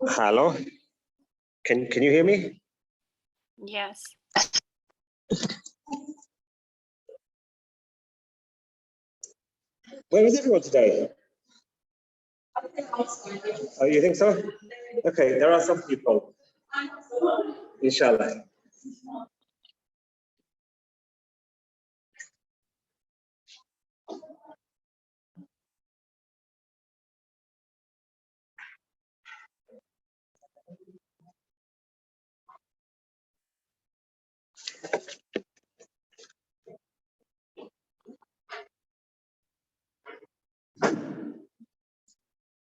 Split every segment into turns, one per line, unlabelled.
Hello, can you hear me?
Yes.
Where is everyone today? Oh, you think so? Okay, there are some people. Inshallah.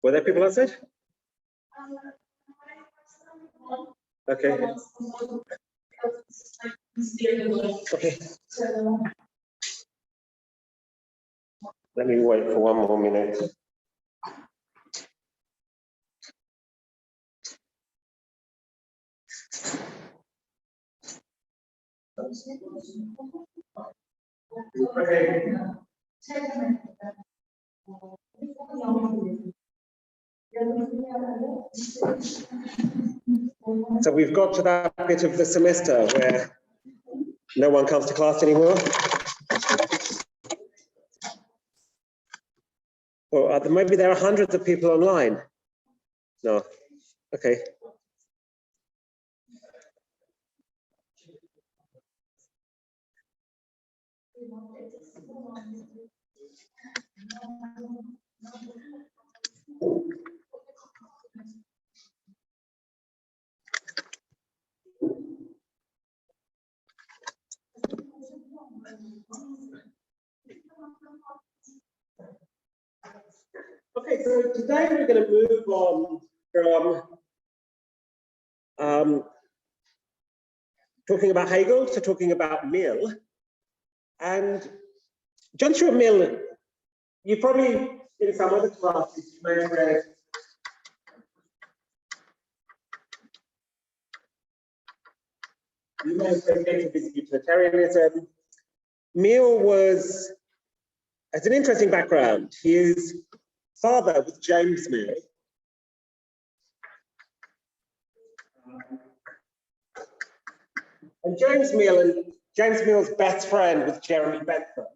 Were there people outside? Okay. Okay. Let me wait for one more minute. Okay. So we've got to that bit of the semester where no one comes to class anymore. Well, maybe there are hundreds of people online. No, okay. Okay, so today we're going to move on from talking about Hegel to talking about Mill. And Joshua Mill, you probably, in some other classes, you may have read Defense of Utilitarianism. Mill has an interesting background. His father was James Mill. And James Mill's best friend was Jeremy Bentham.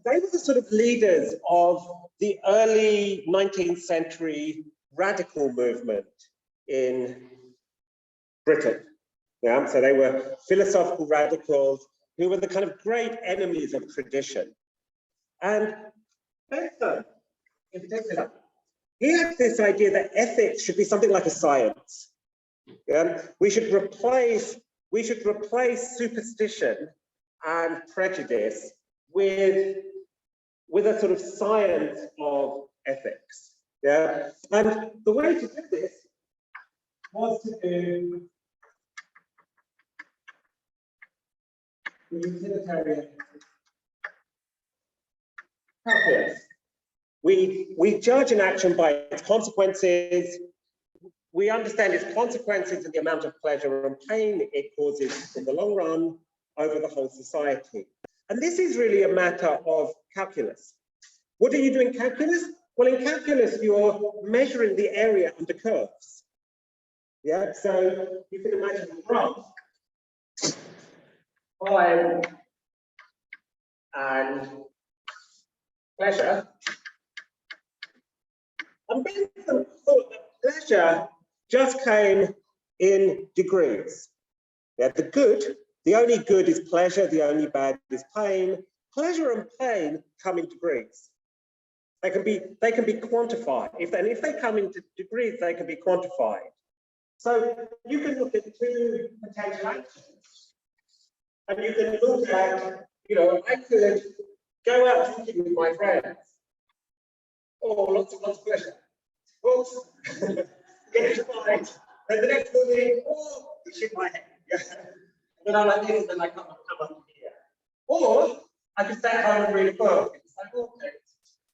They were the sort of leaders of the early 19th century radical movement in Britain. Yeah, so they were philosophical radicals who were the kind of great enemies of tradition. And Bentham, in particular, he had this idea that ethics should be something like a science. Yeah? We should replace superstition and prejudice with a sort of science of ethics. Yeah, and the way to do this was to do the utilitarian calculus. We judge an action by its consequences. We understand its consequences and the amount of pleasure and pain it causes in the long run over the whole society. And this is really a matter of calculus. What do you do in calculus? Well, in calculus, you're measuring the area under curves. Yeah, so you can imagine a graph. Time and pleasure. And Bentham thought that pleasure just came in degrees. Yeah, the only good is pleasure, the only bad is pain. Pleasure and pain come in degrees. They can be quantified. If they come in degrees, they can be quantified. So you can look at two potential actions. And you can look at, I could go out drinking with my friends. Or lots of pleasure. Oops, get into a fight. And the next morning, you shit my head. Then I'm like this, and then I come up here. Or I could stay at home and read a book. It's like, okay.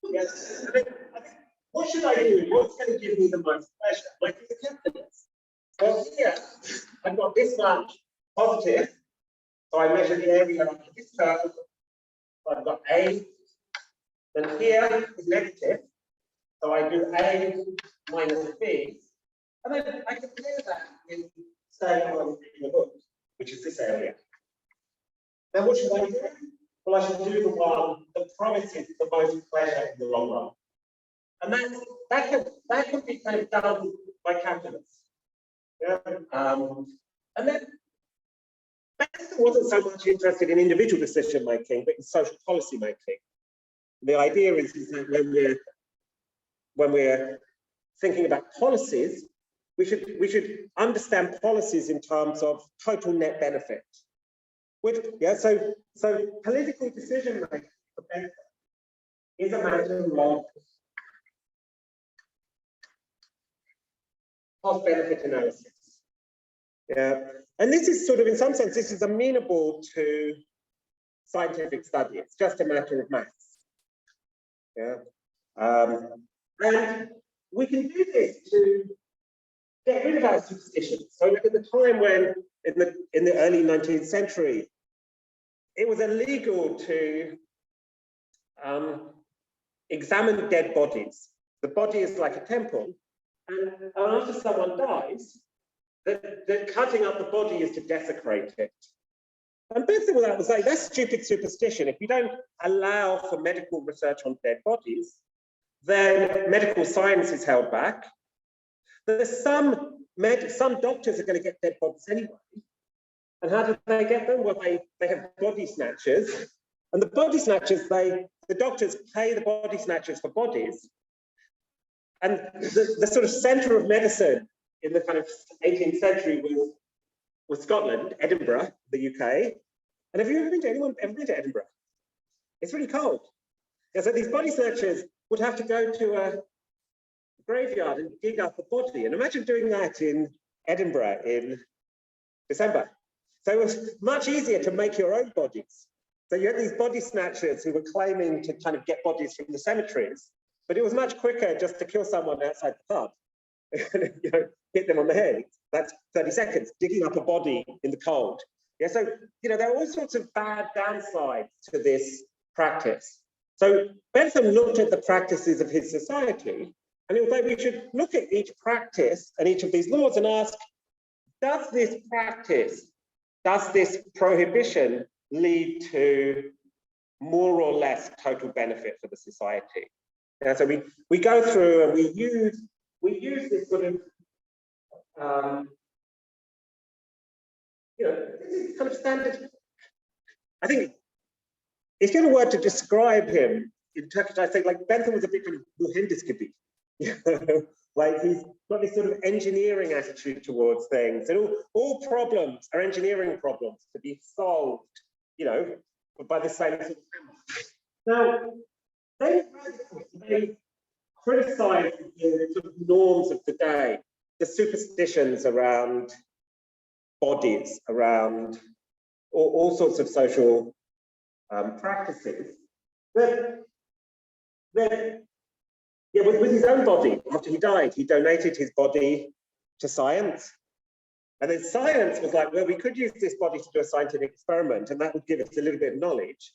Yes. I think, what should I do? What's going to give me the most pleasure? Like the calculus. Well, here, I've got this much positive. So I measure the area of this curve, So I've got A, then here is negative. So I do A minus B, and then I can clear that in, say, in the book, which is this area. Now, what should I do? Well, I should do the one that promises the most pleasure in the long run. And that can be kind of done by calculus. Yeah. And then Bentham wasn't so much interested in individual decision making, but in social policy making. The idea is that when we're thinking about policies, we should understand policies in terms of total net benefit. So political decision making for Bentham is a matter of cost benefit analysis. Yeah, and this is sort of, in some sense, this is amenable to scientific study. It's just a matter of maths. Yeah, and we can do this to get rid of our superstitions. So look at the time when, in the early 19th century, it was illegal to examine dead bodies. The body is like a temple, and after someone dies, that cutting up the body is to desecrate it. And Bentham was like, that's stupid superstition. If you don't allow for medical research on dead bodies, then medical science is held back. There's some doctors are going to get dead bodies anyway. And how do they get them? Well, they have body snatchers. And the body snatchers, the doctors pay the body snatchers for bodies. And the sort of center of medicine in the kind of 18th century was Scotland, Edinburgh, the UK. And have you ever been to Edinburgh? It's really cold. Yeah, so these body snatchers would have to go to a graveyard and dig up a body. And imagine doing that in Edinburgh in December. So it was much easier to make your own bodies. So you had these body snatchers who were claiming to kind of get bodies from the cemeteries, but it was much quicker just to kill someone outside the pub. You know, hit them on the head. That's 30 seconds, digging up a body in the cold. Yeah, so, you know, there are all sorts of bad downsides to this practice. So Bentham looked at the practices of his society, and he was like, we should look at each practice and each of these laws and ask, does this practice, does this prohibition lead to more or less total benefit for the society? Yeah, so we go through and we use this sort of, you know, this is kind of standard. I think if you had a word to describe him in Turkish, I think like Bentham was a bit kind of mühendis gibi. Like he's got this sort of engineering attitude towards things, and all problems are engineering problems to be solved, you know, by the same sort of hammer. Now, they criticize the sort of norms of the day, the superstitions around bodies, around all sorts of social practices. Yeah, with his own body, after he died, he donated his body to science. And then science was like, well, we could use this body to do a scientific experiment, and that would give us a little bit of knowledge.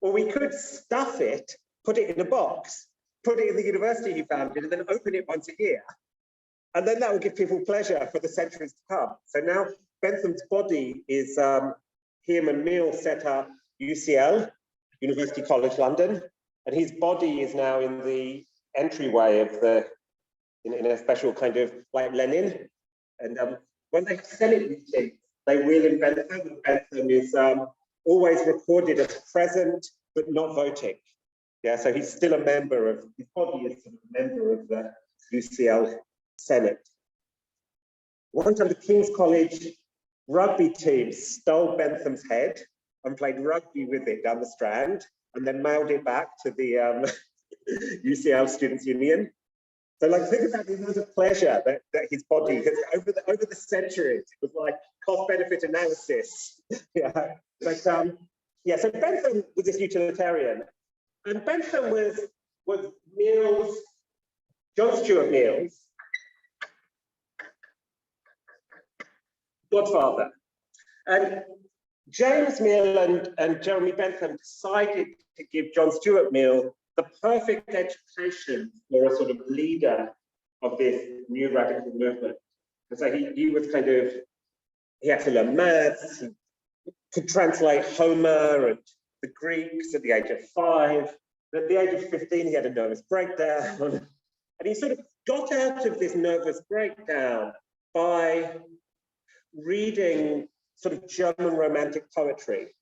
Or we could stuff it, put it in a box, put it in the university he founded, and then open it once a year. And then that would give people pleasure for the centuries to come. So now Bentham's body is, him and Mill set up UCL, University College London, and his body is now in the entryway of in a special kind of like Lenin. And when they have Senate meetings, they wheel in Bentham, and Bentham is always recorded as present, but not voting. Yeah, so he's still a member of, his body is a member of the UCL Senate. One time the King's College rugby team stole Bentham's head and played rugby with it down the Strand, and then mailed it back to the UCL Students' Union. So, like, think about the amount of pleasure that his body has over the centuries. It was like cost-benefit analysis. Yeah, but yeah. So Bentham was this utilitarian, and Bentham was Mill's, John Stuart Mill's godfather, and James Mill and Jeremy Bentham decided to give John Stuart Mill the perfect education for a sort of leader of this new radical movement. And so he was kind of, he had to learn maths, he could translate Homer and the Greeks at the age of 5. But at the age of 15, he had a nervous breakdown. And he sort of got out of this nervous breakdown by reading sort of German Romantic poetry.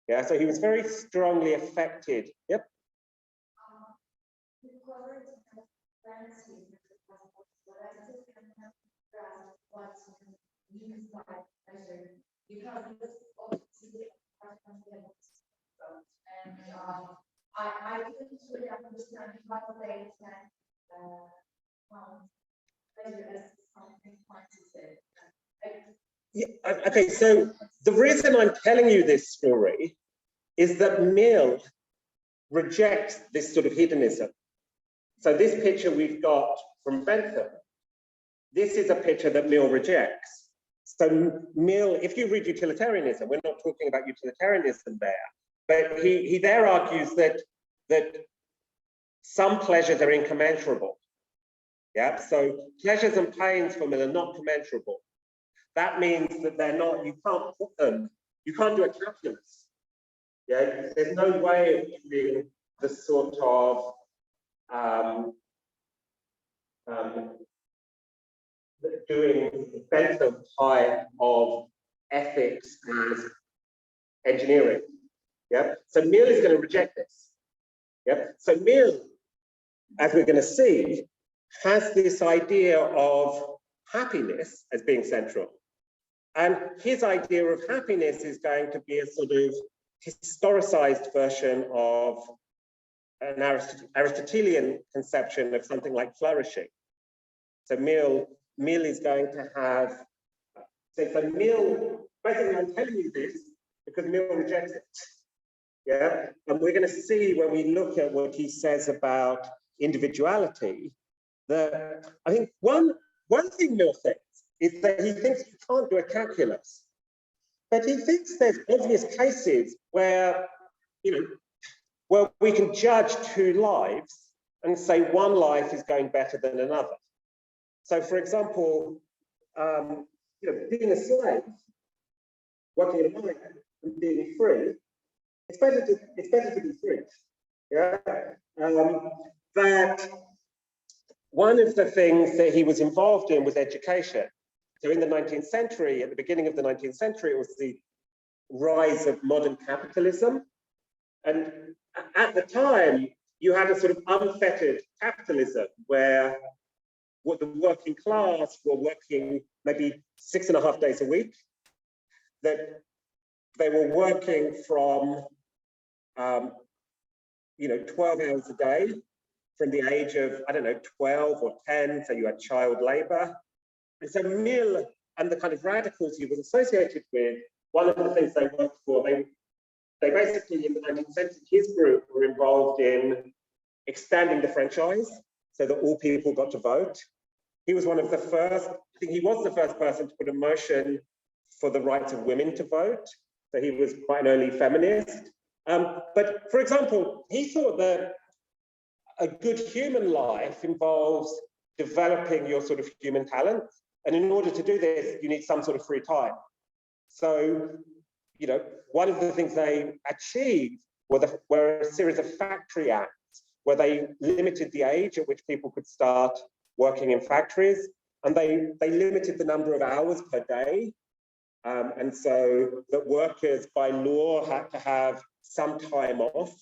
Yeah, so he was very strongly affected. Yep.
I didn't really understand how they can pleasure as something quantitative.
Yeah, okay, so the reason I'm telling you this story is that Mill rejects this sort of hedonism. So this picture we've got from Bentham, this is a picture that Mill rejects. So Mill, if you read utilitarianism, we're not talking about utilitarianism there, but he there argues that some pleasures are incommensurable. Yeah, so pleasures and pains for Mill are not commensurable. That means that they're not, you can't put them, you can't do a calculus. Yeah, there's no way of doing the sort of doing Bentham type of ethics as engineering. Yeah, so Mill is going to reject this. Yeah, so Mill, as we're going to see, has this idea of happiness as being central. And his idea of happiness is going to be a sort of historicized version of an Aristotelian conception of something like flourishing. So Mill is going to have, so Mill, basically I'm telling you this because Mill rejects it. Yeah, and we're going to see when we look at what he says about individuality, that I think one thing Mill thinks is that he thinks you can't do a calculus, but he thinks there's obvious cases where, where we can judge two lives and say one life is going better than another. So, for example, being a slave, working in a mine, and being free, it's better to be free. Yeah, that one of the things that he was involved in was education. So in the 19th century, at the beginning of the 19th century, it was the rise of modern capitalism. And at the time, you had a sort of unfettered capitalism where what the working class were working maybe 6.5 days a week, that they were working from 12 hours a day from the age of, 12 or 10, so you had child labor. And so Mill and the kind of radicals he was associated with, one of the things they worked for, they basically in the 19th century, his group were involved in expanding the franchise so that all people got to vote. He was one of the first, I think he was the first person to put a motion for the rights of women to vote. So he was quite an early feminist. But for example, he thought that a good human life involves developing your sort of human talent. And in order to do this, you need some sort of free time. So, one of the things they achieved were a series of factory acts where they limited the age at which people could start working in factories, and they limited the number of hours per day. And so that workers by law had to have some time off.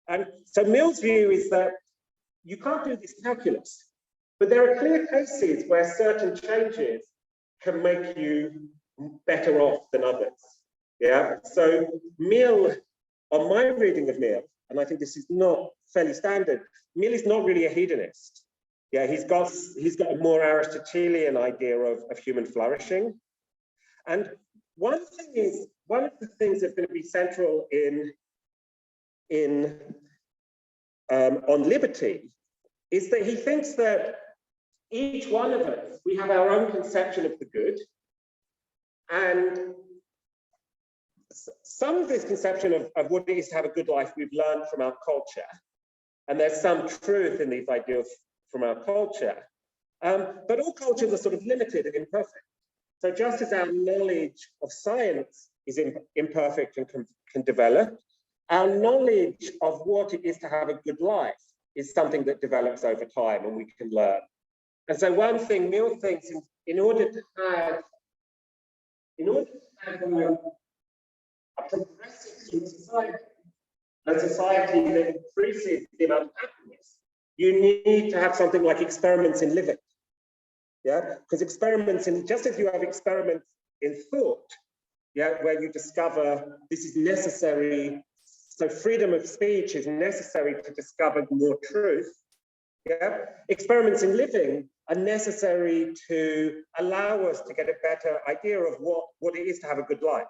And so Mill's view is that you can't do this calculus, but there are clear cases where certain changes can make you better off than others. Yeah, so Mill, on my reading of Mill, and I think this is not fairly standard, Mill is not really a hedonist. Yeah, he's got a more Aristotelian idea of human flourishing. And one of the things that's going to be central on liberty is that he thinks that each one of us, we have our own conception of the good. And some of this conception of what it is to have a good life we've learned from our culture, and there's some truth in these ideas from our culture, but all cultures are sort of limited and imperfect. So just as our knowledge of science is imperfect and can develop, our knowledge of what it is to have a good life is something that develops over time and we can learn. And so one thing Mill thinks in order to have a progressive society, a society that increases the amount of happiness, you need to have something like experiments in living. Yeah, because experiments in, just as you have experiments in thought, yeah, where you discover this is necessary, so freedom of speech is necessary to discover more truth. Yeah, experiments in living are necessary to allow us to get a better idea of what it is to have a good life.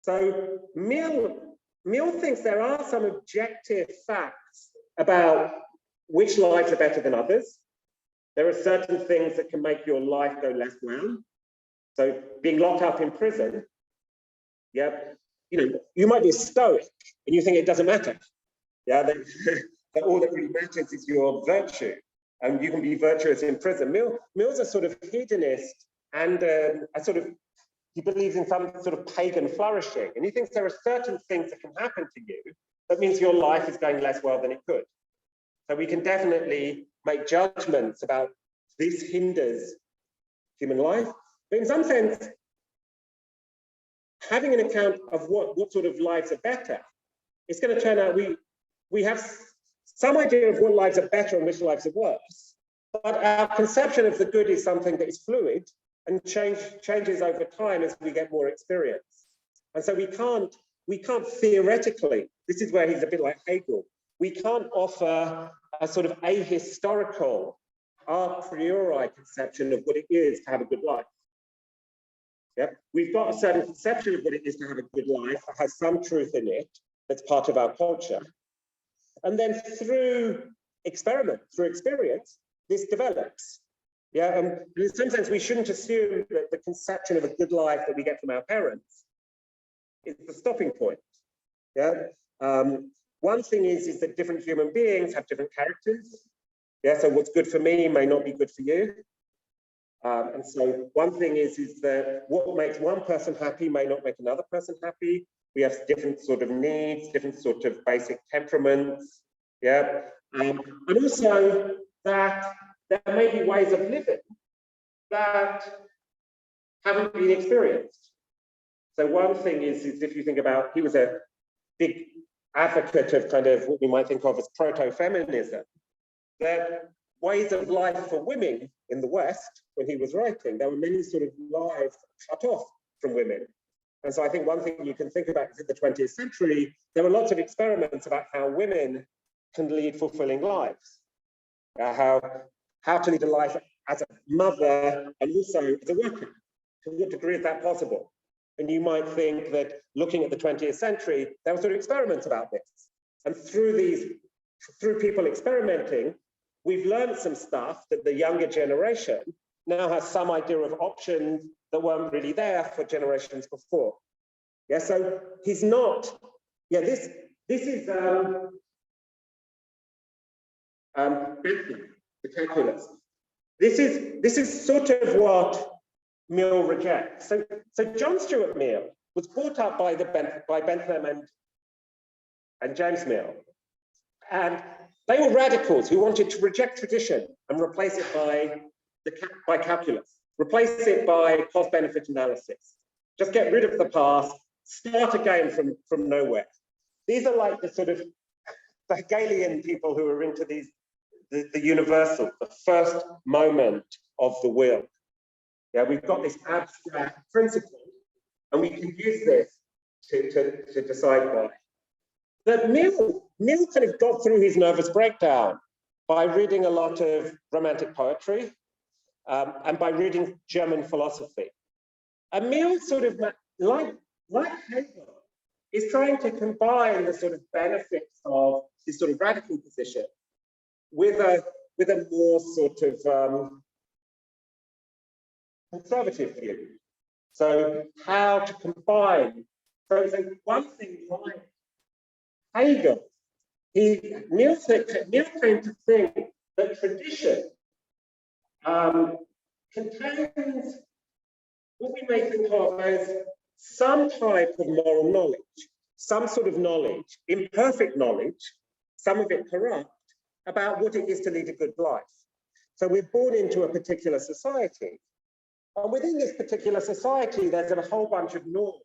So Mill thinks there are some objective facts about which lives are better than others. There are certain things that can make your life go less well. So being locked up in prison, yeah, you might be a stoic and you think it doesn't matter. Yeah, that all that really matters is your virtue, and you can be virtuous in prison. Mill's a sort of hedonist, and he believes in some sort of pagan flourishing, and he thinks there are certain things that can happen to you that means your life is going less well than it could. So we can definitely make judgments about this hinders human life, but in some sense, having an account of what sort of lives are better, it's going to turn out we have some idea of what lives are better and which lives are worse, but our conception of the good is something that is fluid and changes over time as we get more experience. And so we can't theoretically, this is where he's a bit like Hegel, we can't offer a sort of ahistorical, a priori conception of what it is to have a good life. Yep. We've got a certain conception of what it is to have a good life that has some truth in it, that's part of our culture. And then through experience, this develops. Yeah, and in some sense, we shouldn't assume that the conception of a good life that we get from our parents is the stopping point. Yeah. One thing is that different human beings have different characters. Yeah, so what's good for me may not be good for you. And so one thing is that what makes one person happy may not make another person happy. We have different sort of needs, different sort of basic temperaments. Yeah, and also that there may be ways of living that haven't been experienced. So one thing is if you think about, he was a big advocate of kind of what we might think of as proto-feminism, that ways of life for women in the West, when he was writing, there were many sort of lives cut off from women. And so I think one thing you can think about is in the 20th century, there were lots of experiments about how women can lead fulfilling lives. How to lead a life as a mother and also as a worker. To what degree is that possible? And you might think that looking at the 20th century, there were sort of experiments about this. And through people experimenting, we've learned some stuff that the younger generation now has some idea of options that weren't really there for generations before. Yeah, so he's not, yeah, this is the calculus. This is sort of what Mill rejects. So John Stuart Mill was brought up by Bentham and James Mill, and they were radicals who wanted to reject tradition and replace it by calculus, replace it by cost-benefit analysis. Just get rid of the past, start again from nowhere. These are like the sort of the Hegelian people who are into these, the universal, the first moment of the will. Yeah, we've got this abstract principle, and we can use this to decide why. But Mill kind of got through his nervous breakdown by reading a lot of romantic poetry and by reading German philosophy. And Mill sort of, like Hegel, is trying to combine the sort of benefits of this sort of radical position with a more sort of conservative view. So how to combine So one thing like Hegel, Mill came to think that tradition contains what we may think of as some type of moral knowledge, some sort of knowledge, imperfect knowledge, some of it corrupt, about what it is to lead a good life. So we're born into a particular society. And within this particular society, there's a whole bunch of norms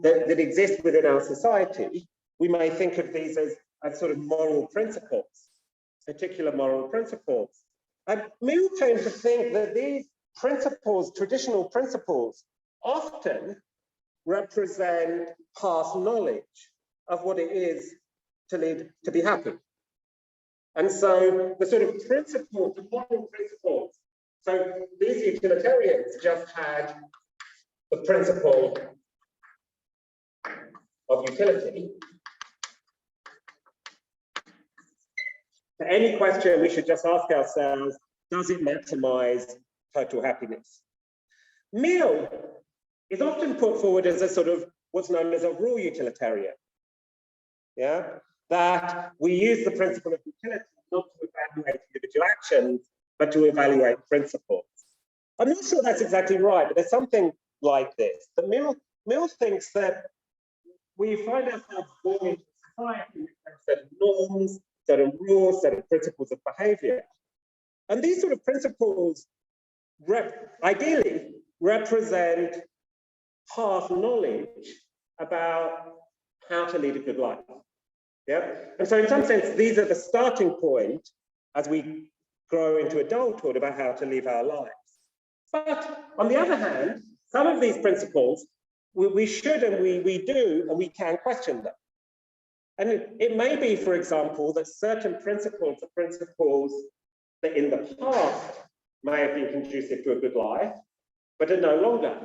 that exist within our society. We may think of these as sort of moral principles, particular moral principles. And Mill came to think that these principles, traditional principles, often represent past knowledge of what it is to be happy. And so the sort of principles, the moral principles, so these utilitarians just had the principle of utility. For any question, we should just ask ourselves, does it maximize total happiness? Mill is often put forward as a sort of what's known as a raw utilitarian. Yeah, that we use the principle of utility not to evaluate individual actions, but to evaluate principles. I'm not sure that's exactly right, but there's something like this. But Mill thinks that we find ourselves born into society with certain norms, certain rules, certain principles of behavior. And these sort of principles ideally represent past knowledge about how to lead a good life. Yeah. And so in some sense, these are the starting point as we grow into adulthood about how to live our lives. But on the other hand, some of these principles, we should and we do and we can question them. And it may be, for example, that certain principles are principles that in the past may have been conducive to a good life, but are no longer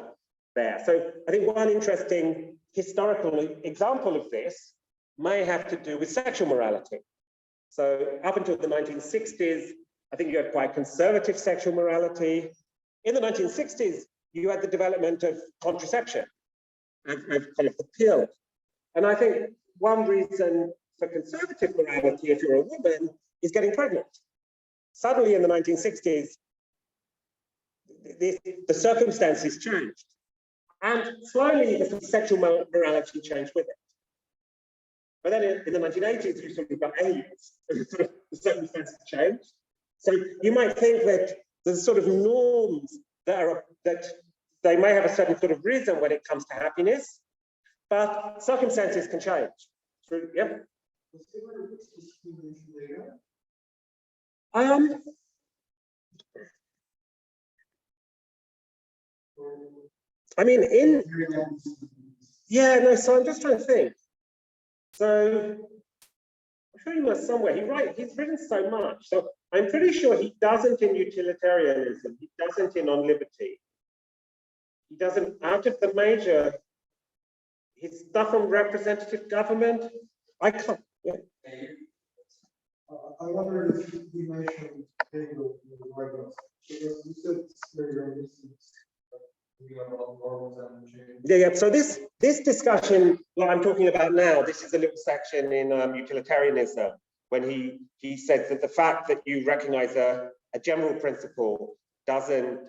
there. So I think one interesting historical example of this may have to do with sexual morality. So up until the 1960s, I think you had quite conservative sexual morality. In the 1960s, you had the development of contraception, of kind of the pill. And I think one reason for conservative morality, if you're a woman, is getting pregnant. Suddenly in the 1960s, the circumstances changed. And slowly the sexual morality changed with it. But then in the 1980s, you sort of got AIDS, and sort of the circumstances changed. So you might think that there's sort of norms that they may have a certain sort of reason when it comes to happiness, but circumstances can change. Yep. I mean, so I'm just trying to think. So I'm sure he was somewhere. He's written so much. So I'm pretty sure he doesn't in utilitarianism. He doesn't in On Liberty. He doesn't, out of the major, his stuff on representative government, I can't, yeah.
I wonder if you mentioned Hegel in the writings, because you said it's very recent.
Yeah. So this discussion that I'm talking about now, this is a little section in utilitarianism, when he says that the fact that you recognize a general principle doesn't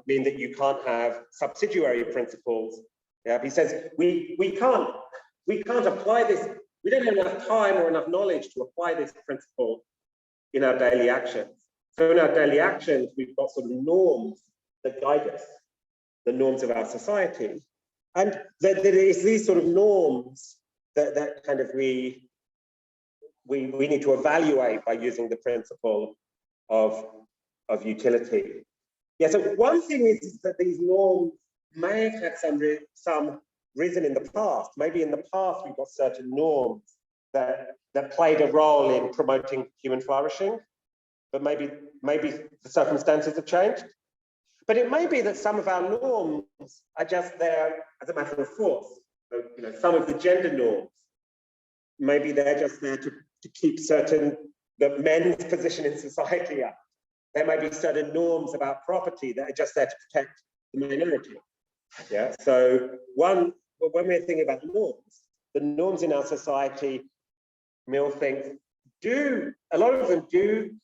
mean that you can't have subsidiary principles. Yeah, he says we can't apply this. We don't have enough time or enough knowledge to apply this principle in our daily actions. So in our daily actions, we've got sort of norms that guide us, the norms of our society. And that it is these sort of norms that kind of we need to evaluate by using the principle of utility. Yeah, so one thing is that these norms may have had some reason in the past. Maybe in the past we've got certain norms that played a role in promoting human flourishing, but maybe the circumstances have changed. But it may be that some of our norms are just there as a matter of force. So, some of the gender norms, maybe they're just there to keep the men's position in society up. there may be certain norms about property that are just there to protect the minority. Yeah, so when we're thinking about norms, the norms in our society, Mill thinks, a lot of them do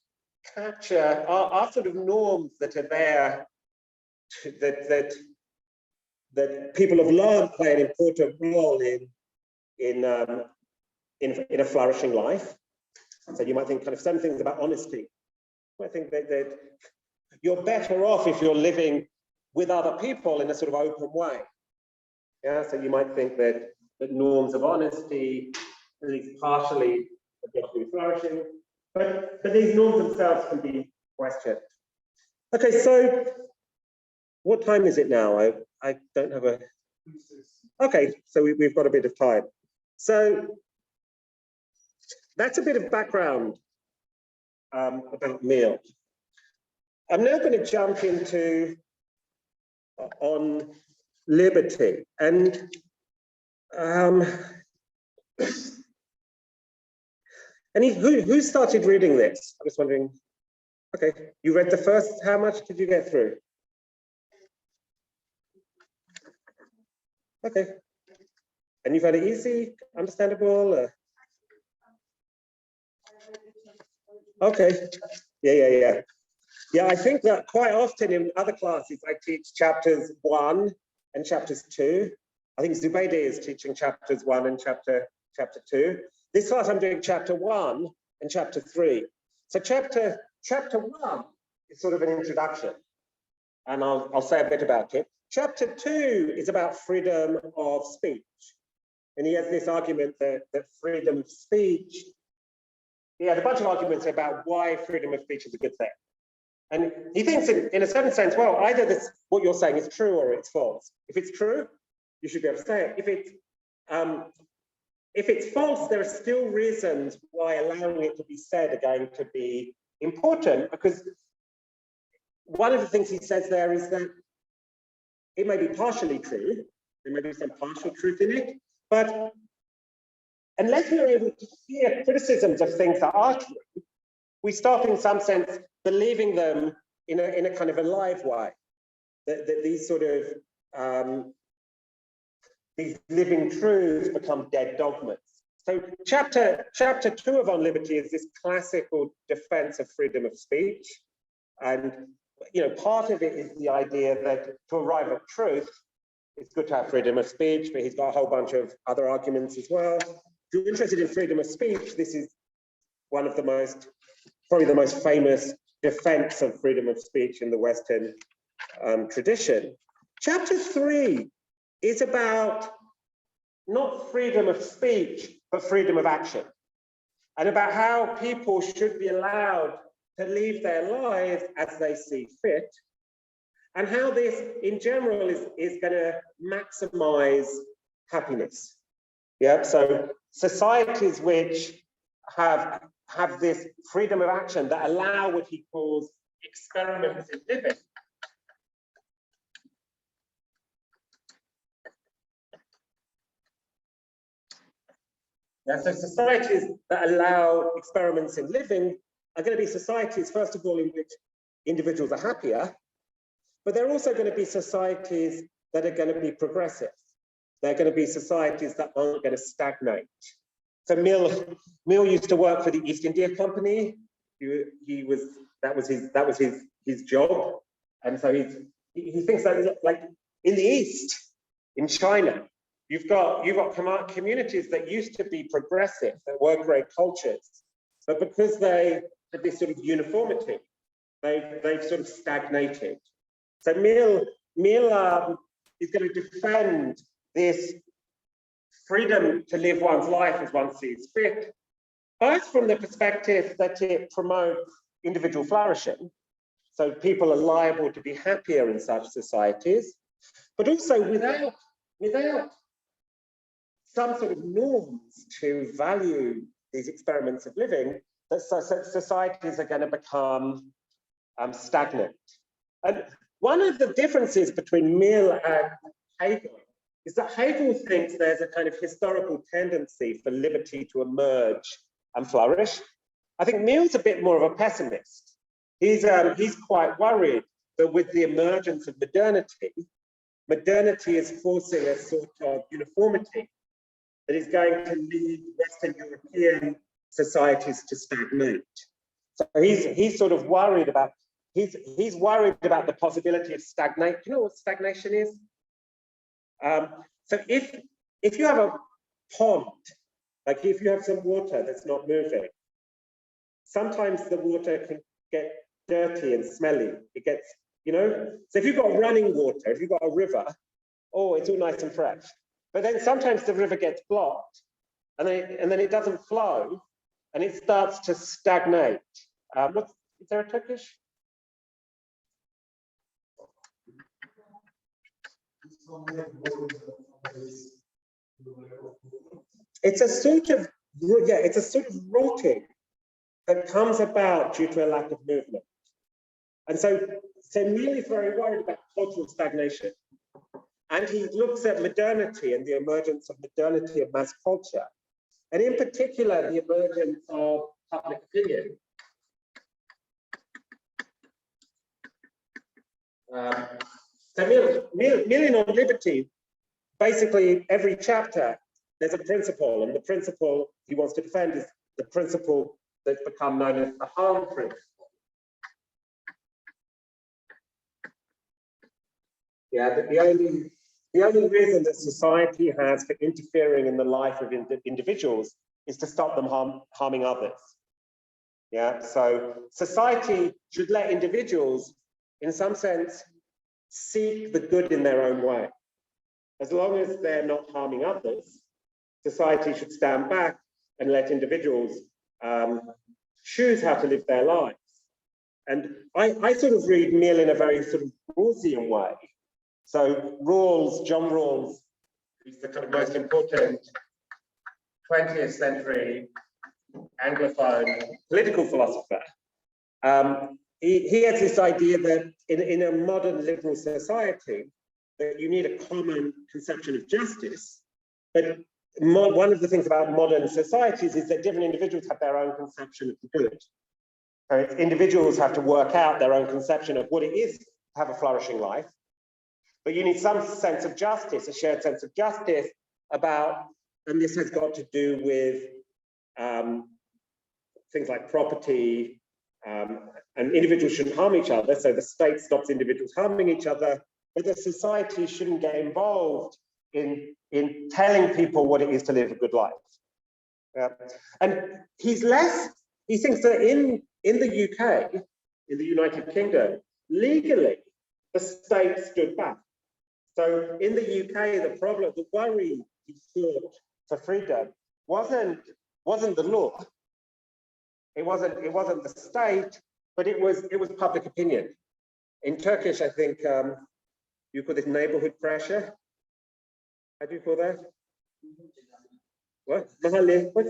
capture our sort of norms that are there, that people have learned play an important role in a flourishing life. So you might think kind of some things about honesty. I think that you're better off if you're living with other people in a sort of open way. Yeah, so you might think that norms of honesty, at least partially, are flourishing, but these norms themselves can be questioned. Okay, so what time is it now? I don't have a. Okay, so we've got a bit of time. So that's a bit of background about Mill. I'm now going to jump into on liberty, and who started reading this? I was wondering. Okay, you read the first. How much did you get through? Okay, and you found it easy, understandable? Okay, yeah. Yeah, I think that quite often in other classes, I teach chapters 1 and chapters 2. I think Zubaydah is teaching chapters 1 and chapter 2. This class I'm doing chapter 1 and chapter 3. So chapter 1 is sort of an introduction, and I'll say a bit about it. Chapter 2 is about freedom of speech. And he has this argument that freedom of speech, he has a bunch of arguments about why freedom of speech is a good thing. And he thinks in a certain sense, well, either this, what you're saying is true or it's false. If it's true, you should be able to say it. If it's false, there are still reasons why allowing it to be said are going to be important, because one of the things he says there is that it may be partially true, there may be some partial truth in it, but unless we're able to hear criticisms of things that are true, we start in some sense believing them in a kind of a live way, that these sort of these living truths become dead dogmas. So chapter 2 of On Liberty is this classical defense of freedom of speech. And part of it is the idea that to arrive at truth, it's good to have freedom of speech, but he's got a whole bunch of other arguments as well. If you're interested in freedom of speech, this is one of the probably the most famous defense of freedom of speech in the Western tradition. Chapter 3 is about not freedom of speech, but freedom of action, and about how people should be allowed to live their lives as they see fit, and how this in general is going to maximize happiness. Yeah, so societies which have this freedom of action that allow what he calls experiments in living. Yeah, so societies that allow experiments in living are going to be societies, first of all, in which individuals are happier, but they're also going to be societies that are going to be progressive. They're going to be societies that aren't going to stagnate. So Mill used to work for the East India Company. That was his job, and so he thinks that, like, in the East, in China, you've got communities that used to be progressive, that were great cultures, but because they had this sort of uniformity, they've sort of stagnated. So Mill is going to defend this freedom to live one's life as one sees fit, both from the perspective that it promotes individual flourishing, so people are liable to be happier in such societies, but also without some sort of norms to value these experiments of living, that societies are going to become stagnant. And one of the differences between Mill and Hegel is that Hegel thinks there's a kind of historical tendency for liberty to emerge and flourish. I think Mill's a bit more of a pessimist. he's quite worried that with the emergence of modernity is forcing a sort of uniformity that is going to lead Western European societies to stagnate. So he's sort of worried about, he's worried about the possibility of stagnate. Do you know what stagnation is? So if you have a pond, like if you have some water that's not moving, sometimes the water can get dirty and smelly. It gets, you know, so if you've got running water, if you've got a river, oh, it's all nice and fresh. But then sometimes the river gets blocked and then it doesn't flow and it starts to stagnate. Is there a Turkish? It's a sort of, yeah, it's a sort of rotting that comes about due to a lack of movement. And so Mill is very worried about cultural stagnation. And he looks at modernity and the emergence of modernity of mass culture. And in particular, the emergence of public opinion. So Mill on liberty, basically every chapter, there's a principle, and the principle he wants to defend is the principle that's become known as the harm principle. Yeah, the only reason that society has for interfering in the life of individuals is to stop them harming others. Yeah, so society should let individuals, in some sense, seek the good in their own way. As long as they're not harming others, society should stand back and let individuals choose how to live their lives. And I sort of read Mill in a very sort of Rawlsian way. So John Rawls, who's the kind of most important 20th century Anglophone political philosopher, he has this idea that in a modern liberal society, that you need a common conception of justice. But one of the things about modern societies is that different individuals have their own conception of the good. So individuals have to work out their own conception of what it is to have a flourishing life. But you need some sense of justice, a shared sense of justice about, and this has got to do with things like property, and individuals shouldn't harm each other. So the state stops individuals harming each other, but the society shouldn't get involved in telling people what it is to live a good life. And he thinks that in the UK, in the United Kingdom, legally, the state stood back. So in the UK, the worry he thought for freedom wasn't the law. It wasn't the state, but it was public opinion. In Turkish, I think you call this neighborhood pressure. How do you call that? What? Mahalle? What?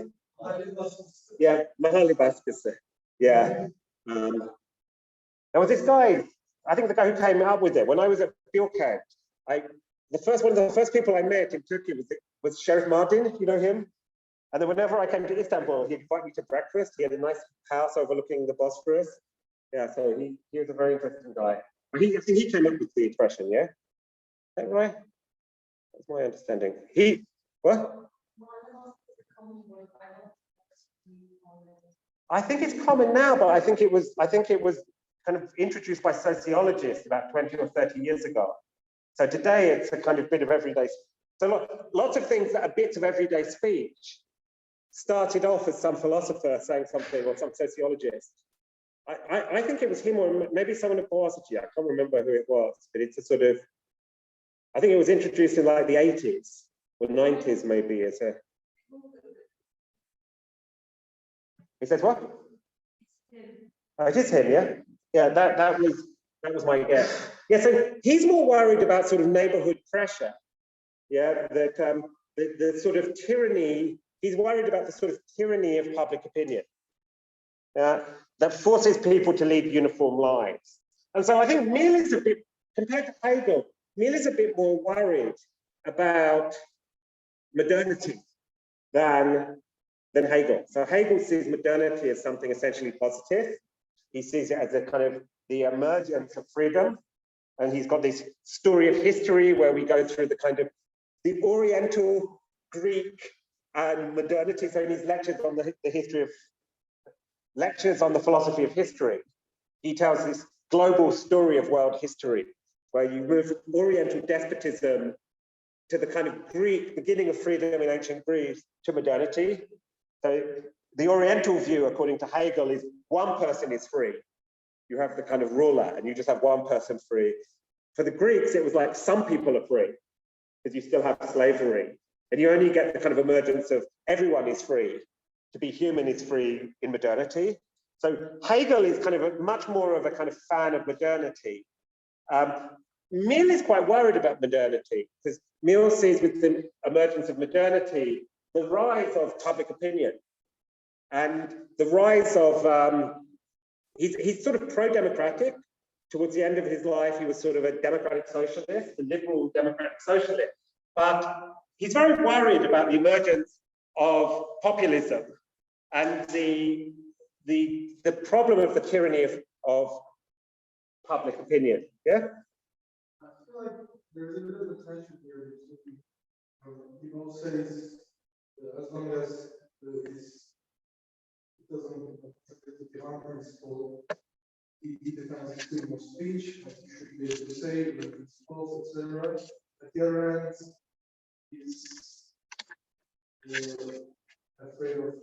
Yeah, mahalle baskısı. Yeah. There was this guy, I think the guy who came up with it, when I was at field camp, one of the first people I met in Turkey was Sheriff Mardin, you know him? And then whenever I came to Istanbul, he'd invite me to breakfast. He had a nice house overlooking the Bosphorus. Yeah, so he was a very interesting guy. I think he came up with the expression, yeah? Is that right? That's my understanding. What? I think it's common now, but I think it was kind of introduced by sociologists about 20 or 30 years ago. So today it's a kind of bit of everyday. So lots of things that are bits of everyday speech started off as some philosopher saying something or some sociologist. I think it was him or maybe someone at varsity. I can't remember who it was, but it's a sort of, I think it was introduced in like the 80s or 90s maybe as a. He says what? Oh, it is him, yeah? Yeah, that was my guess. Yeah, so he's more worried about sort of neighborhood pressure. Yeah, that the sort of tyranny, he's worried about the sort of tyranny of public opinion that forces people to lead uniform lives. And so I think Mill is a bit, compared to Hegel, Mill is a bit more worried about modernity than Hegel. So Hegel sees modernity as something essentially positive. he sees it as a kind of the emergence of freedom. And he's got this story of history where we go through the kind of the Oriental, Greek, and modernity. So in his lectures on the history of lectures on the philosophy of history, he tells this global story of world history, where you move from Oriental despotism to the kind of Greek beginning of freedom in ancient Greece to modernity. So the Oriental view, according to Hegel, is one person is free. You have the kind of ruler, and you just have one person free. For the Greeks, it was like some people are free, because you still have slavery. And you only get the kind of emergence of everyone is free. To be human is free in modernity. So Hegel is kind of much more of a kind of fan of modernity. Mill is quite worried about modernity, because Mill sees with the emergence of modernity, the rise of public opinion and the rise of, he's sort of pro-democratic. Towards the end of his life, he was sort of a democratic socialist, a liberal democratic socialist. But he's very worried about the emergence of populism and the problem of the tyranny of public opinion. Yeah?
I feel like there's a bit of a tension here. People say as long as it doesn't affect the harm principle, he defends freedom of speech, that you should be able to say that it's false, etc. At the other end, he's afraid of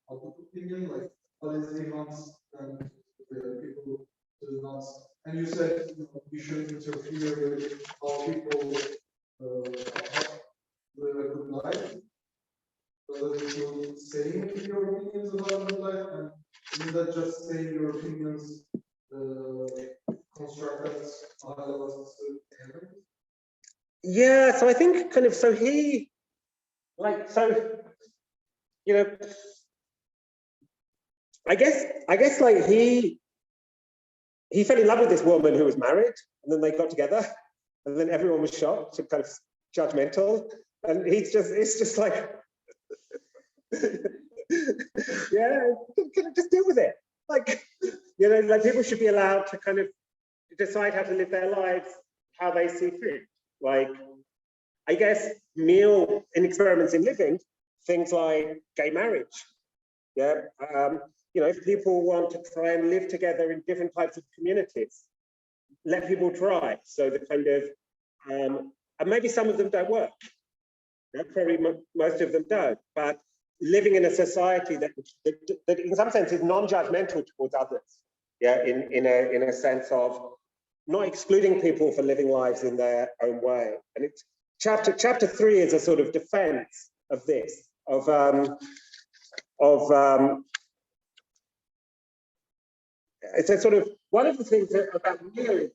public opinion, like what is he wants and people do not. And you said you shouldn't interfere with how people live a good life. So that include saying your opinions about good life, and isn't that just saying your opinions constructed a high level of standard?
Yeah, so I think kind of, so he, like, so, you know, I guess like he fell in love with this woman who was married, and then they got together, and then everyone was shocked and kind of judgmental, and it's just like, yeah, just deal with it. Like, you know, like people should be allowed to kind of decide how to live their lives how they see fit. Like, I guess Mill in Experiments in Living, things like gay marriage. Yeah, you know, if people want to try and live together in different types of communities, let people try. So the kind of, and maybe some of them don't work. Yeah, probably most of them don't. But living in a society that in some sense is non-judgmental towards others. Yeah, in a sense of not excluding people for living lives in their own way. And it's chapter 3 is a sort of defense of this, it's a sort of, one of the things about Mill,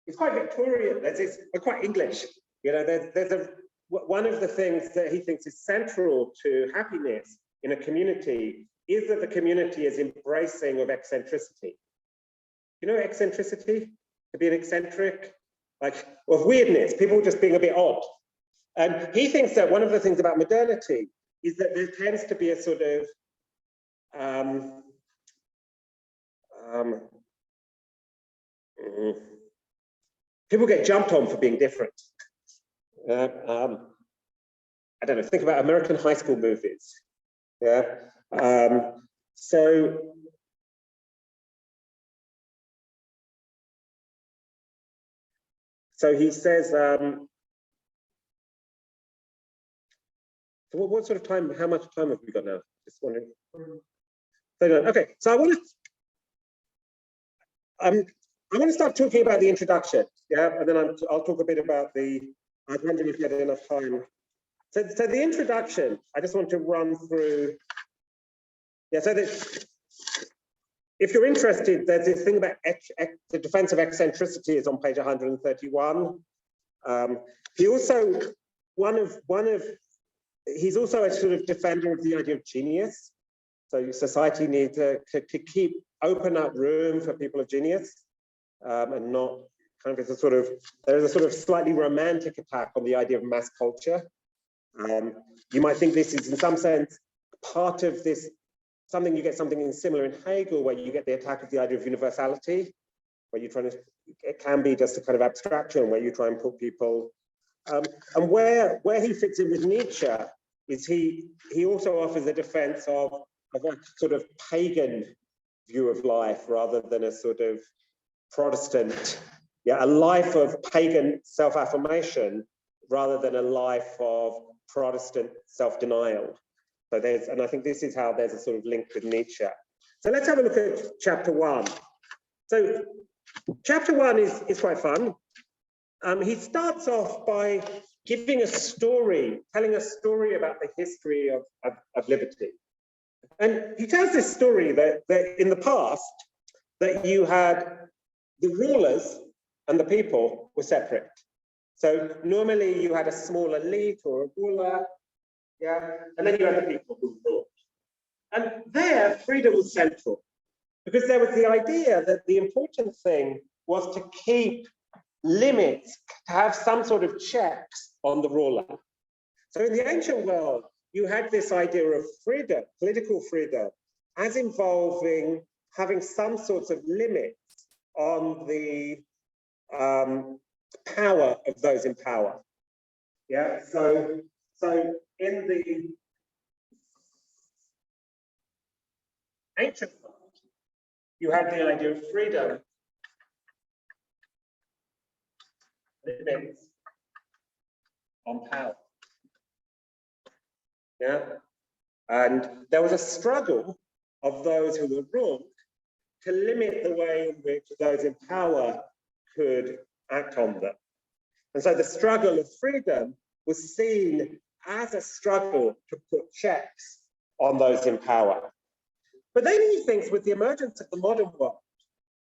it's quite Victorian, it's quite English. You know, there's one of the things that he thinks is central to happiness in a community is that the community is embracing of eccentricity. You know eccentricity? To be an eccentric, like, of weirdness, people just being a bit odd. And he thinks that one of the things about modernity is that there tends to be a sort of people get jumped on for being different. I don't know, think about American high school movies. Yeah. So he says, so what sort of time, how much time have we got now? Just wondering. Okay, so I want to start talking about the introduction, yeah, and then I'll talk a bit about the, I was wondering if you had enough time. So the introduction, I just want to run through, yeah, so if you're interested, there's this thing about the defense of eccentricity is on page 131. He also, he's also a sort of defender of the idea of genius. So society needs to open up room for people of genius, and not kind of, there's a sort of slightly romantic attack on the idea of mass culture. You might think this is in some sense part of this you get something similar in Hegel, where you get the attack of the idea of universality, where you're trying to, it can be just a kind of abstraction where you try and put people, and where he fits in with Nietzsche is he also offers a defense of a sort of pagan view of life rather than a sort of Protestant, a life of pagan self-affirmation rather than a life of Protestant self-denial. So and I think this is how there's a sort of link with Nietzsche. So let's have a look at chapter 1. So chapter 1 is quite fun. He starts off by giving a story, telling a story about the history of liberty. And he tells this story that in the past, that you had the rulers and the people were separate. So normally you had a small elite or a ruler, and then you had the people who ruled. And there, freedom was central, because there was the idea that the important thing was to keep limits, to have some sort of checks on the ruler. So in the ancient world, you had this idea of freedom, political freedom, as involving having some sorts of limits on the power of those in power. So in the ancient world, you had the idea of freedom, limits on power. And there was a struggle of those who were ruled to limit the way in which those in power could act on them. And so the struggle of freedom was seen as a struggle to put checks on those in power. But then he thinks with the emergence of the modern world,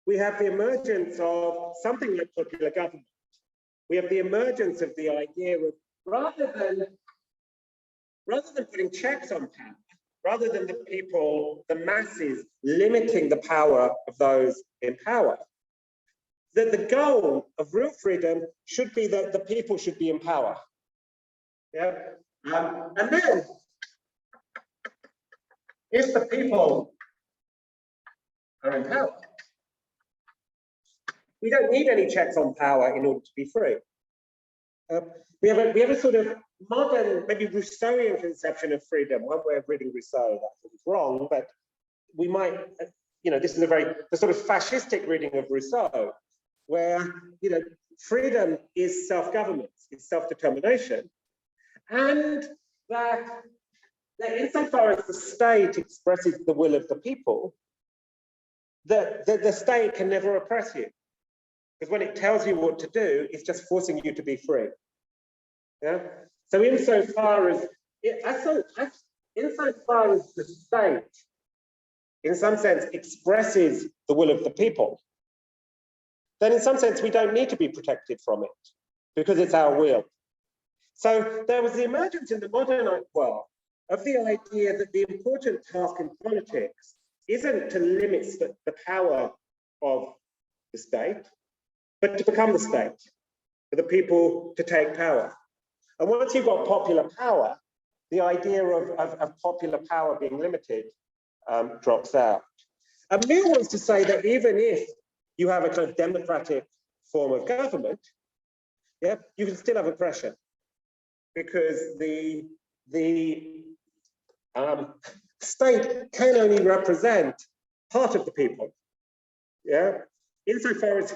we have the emergence of something like popular government. We have the emergence of the idea of rather than putting checks on power, rather than the people, the masses, limiting the power of those in power, that the goal of real freedom should be that the people should be in power. And then, if the people are in power, we don't need any checks on power in order to be free. We have a sort of modern, maybe Rousseauian conception of freedom. One way of reading Rousseau, that is wrong, but we might, this is the sort of fascistic reading of Rousseau, where, freedom is self-government, is self-determination, and that insofar as the state expresses the will of the people, that the state can never oppress you. Because when it tells you what to do, it's just forcing you to be free. So insofar as the state, in some sense, expresses the will of the people, then in some sense we don't need to be protected from it because it's our will. So there was the emergence in the modern world of the idea that the important task in politics isn't to limit the power of the state, but to become the state, for the people to take power. And once you've got popular power, the idea of popular power being limited drops out. And Mill wants to say that even if you have a kind of democratic form of government, you can still have oppression, because the state can only represent part of the people. Insofar as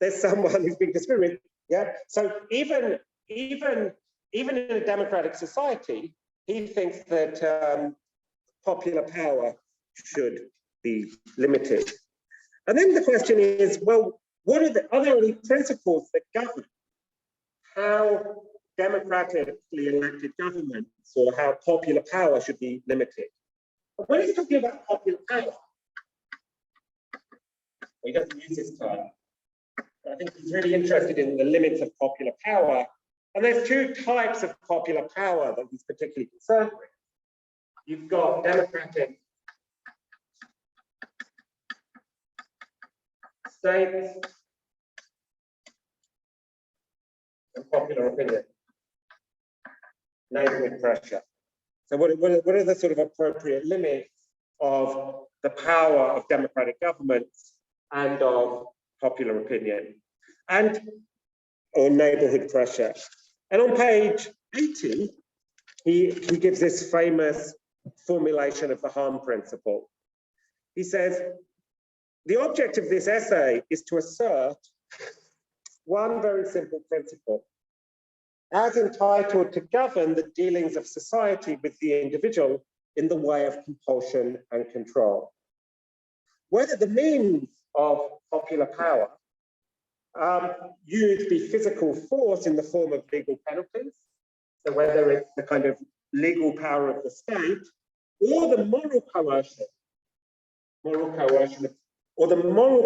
there's someone who's been discriminated. So even in a democratic society, he thinks that popular power should be limited. And then the question is, well, are there any principles that govern how democratically elected governments or how popular power should be limited? But when he's talking about popular power, he doesn't use this term. I think he's really interested in the limits of popular power. And there's two types of popular power that he's particularly concerned with. You've got democratic states and popular opinion, neighborhood pressure. So what are the sort of appropriate limits of the power of democratic governments and of popular opinion or neighborhood pressure. And on page 80, he gives this famous formulation of the harm principle. He says, the object of this essay is to assert one very simple principle. As entitled to govern the dealings of society with the individual in the way of compulsion and control. Whether the means of popular power use be physical force in the form of legal penalties, so whether it's the kind of legal power of the state, or the moral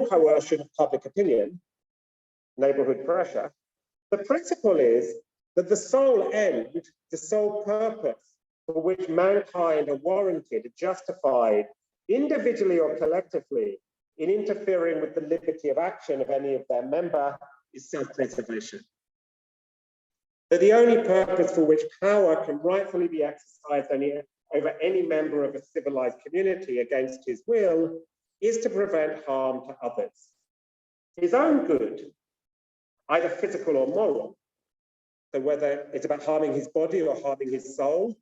coercion of public opinion, neighborhood pressure, the principle is that the sole end, the sole purpose for which mankind are warranted, justified, individually or collectively, in interfering with the liberty of action of any of their member is self-preservation. That the only purpose for which power can rightfully be exercised over any member of a civilized community against his will is to prevent harm to others. His own good, either physical or moral, so whether it's about harming his body or harming his soul,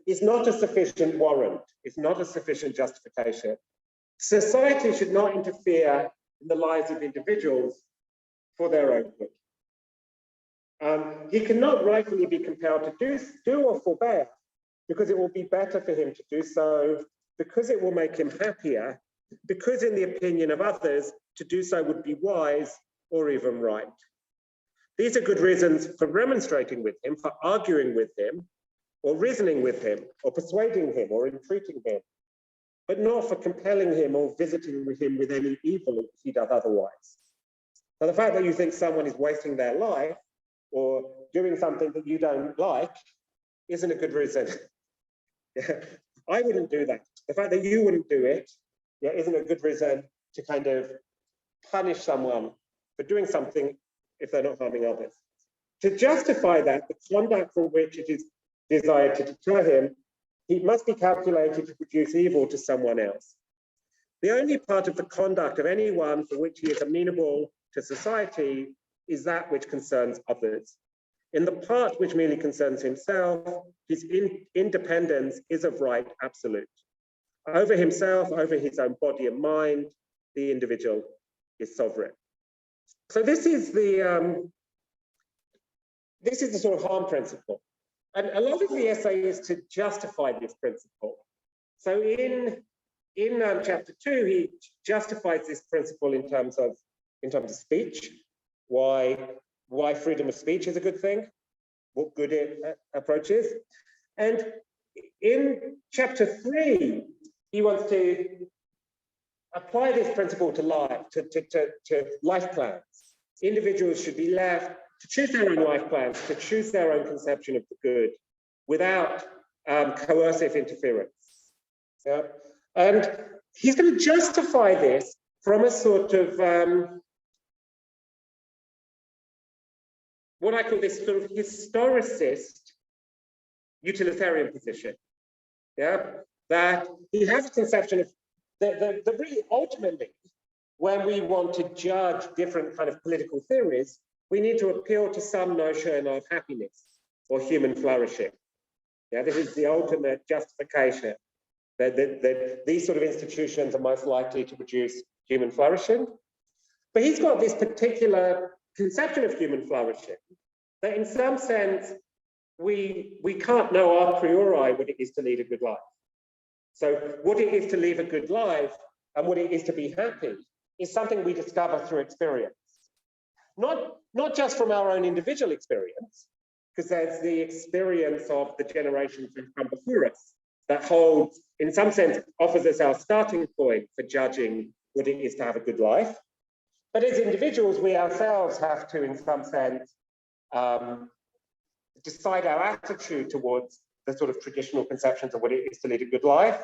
is not a sufficient warrant, it's not a sufficient justification. Society should not interfere in the lives of individuals for their own good. He cannot rightfully be compelled to do or forbear, because it will be better for him to do so, because it will make him happier, because in the opinion of others, to do so would be wise or even right. These are good reasons for remonstrating with him, for arguing with him, or reasoning with him, or persuading him, or entreating him, but not for compelling him or visiting him with any evil if he does otherwise. So the fact that you think someone is wasting their life or doing something that you don't like isn't a good reason. I wouldn't do that. The fact that you wouldn't do it isn't a good reason to kind of punish someone for doing something if they're not harming others. To justify that, the conduct for which it is desired to deter him, he must be calculated to produce evil to someone else. The only part of the conduct of anyone for which he is amenable to society is that which concerns others. In the part which merely concerns himself, his independence is of right absolute. Over himself, over his own body and mind, the individual is sovereign. So this is the sort of harm principle. And a lot of the essay is to justify this principle. So in chapter 2, he justifies this principle in terms of speech, why freedom of speech is a good thing, what good approach is. And in chapter 3, he wants to apply this principle to life, to life plans. Individuals should be left to choose their own life plans, to choose their own conception of the good without coercive interference. Yeah? And he's going to justify this from a sort of what I call this sort of historicist utilitarian position. Yeah, that he has a conception of the really ultimately, when we want to judge different kind of political theories, we need to appeal to some notion of happiness or human flourishing. Yeah, this is the ultimate justification that these sort of institutions are most likely to produce human flourishing. But he's got this particular conception of human flourishing that in some sense, we can't know a priori what it is to lead a good life. So what it is to live a good life and what it is to be happy is something we discover through experience. Not just from our own individual experience, because there's the experience of the generations who've come before us that holds, in some sense, offers us our starting point for judging what it is to have a good life. But as individuals, we ourselves have to, in some sense, decide our attitude towards the sort of traditional conceptions of what it is to lead a good life.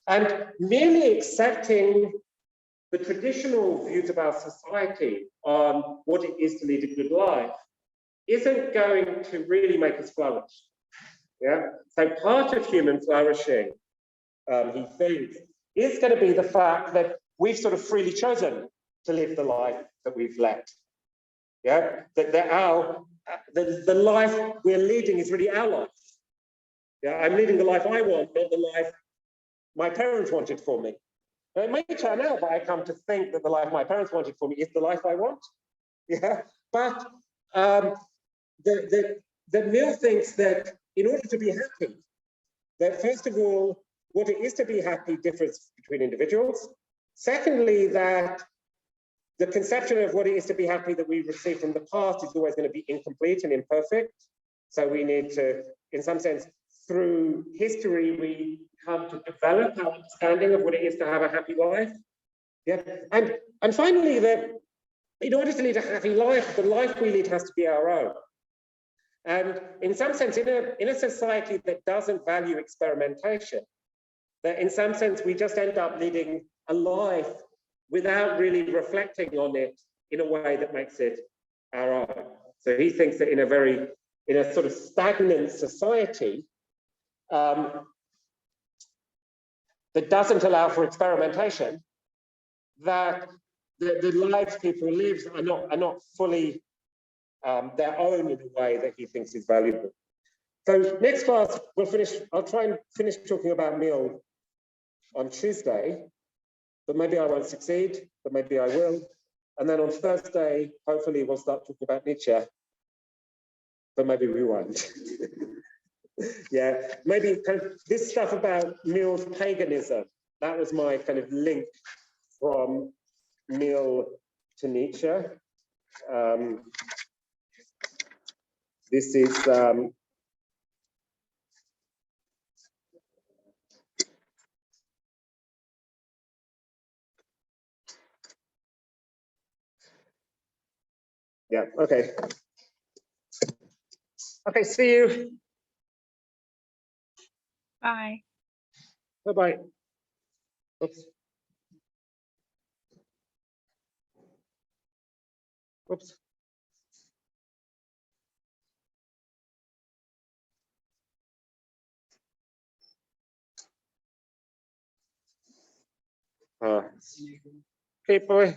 And merely accepting the traditional views of our society on what it is to lead a good life isn't going to really make us flourish. Yeah. So part of human flourishing he thinks, is going to be the fact that we've sort of freely chosen to live the life that we've led. Yeah, that the life we're leading is really our life. Yeah, I'm leading the life I want, not the life my parents wanted for me. Now, it may turn out that I come to think that the life my parents wanted for me is the life I want. Yeah, but the Mill thinks that in order to be happy, that first of all, what it is to be happy differs between individuals. Secondly, that the conception of what it is to be happy that we receive from the past is always going to be incomplete and imperfect. So we need to, in some sense, through history, we come to develop our understanding of what it is to have a happy life. Yeah, and finally, that in order to lead a happy life, the life we lead has to be our own. And in some sense, in a society that doesn't value experimentation, that in some sense we just end up leading a life without really reflecting on it in a way that makes it our own. So he thinks that in a sort of stagnant society that doesn't allow for experimentation, that the lives people live are not fully their own in a way that he thinks is valuable. So next class, I'll try and finish talking about Mill on Tuesday, but maybe I won't succeed, but maybe I will. And then on Thursday, hopefully we'll start talking about Nietzsche, but maybe we won't. Yeah, maybe kind of this stuff about Mill's paganism, that was my kind of link from Mill to Nietzsche. This is yeah, okay. Okay, see you.
Bye.
Bye-bye. Oops. Oops. Okay, boy.